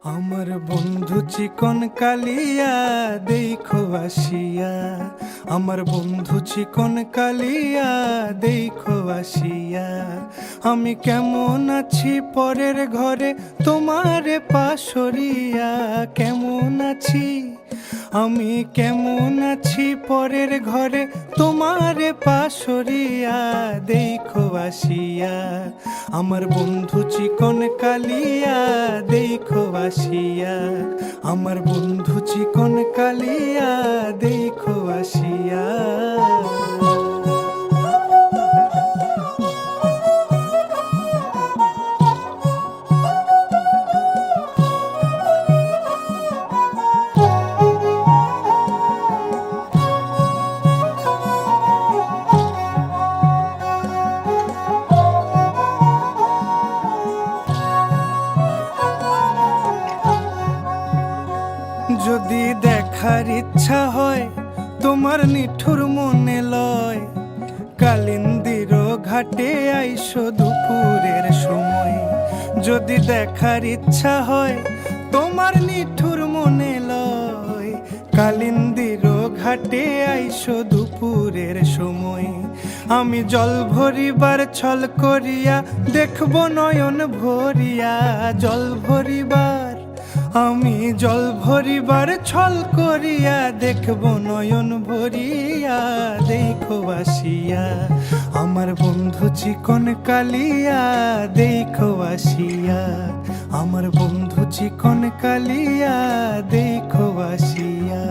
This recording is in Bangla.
আমার বন্ধু চিকন কালিয়া দেখো আসিয়া, আমার বন্ধু চিকন কালিয়া দেখো আসিয়া। আমি কেমন আছি পরের ঘরে তোমারে পাশরিয়া, কেমন আছি আমি কেমন আছি পরের ঘরে তোমারে পাশরিয়া দেখো আসিয়া। আমার বন্ধু চিকন কালিয়া দেখো আসিয়া, আমার বন্ধু চিকন কালিয়া দেখো আসিয়া। যদি দেখার ইচ্ছা হয় তোমার নিঠুর মনে লয়, কালিন্দির ঘাটে আইসো দুপুরের সময়। যদি দেখার ইচ্ছা হয় তোমার নিঠুর মনে লয়, কালিন্দির ঘাটে আইসো দুপুরের সময়। আমি জল ভরিবার ছল করিয়া দেখব নয়ন ভরিয়া, জল ভরিবার আমি জল ভরিবার ছল করিয়া দেখব নয়ন ভরিয়া দেখো আসিয়া। আমার বন্ধু চিকন কালিয়া দেখো আসিয়া, আমার বন্ধু চিকন কালিয়া দেখো আসিয়া।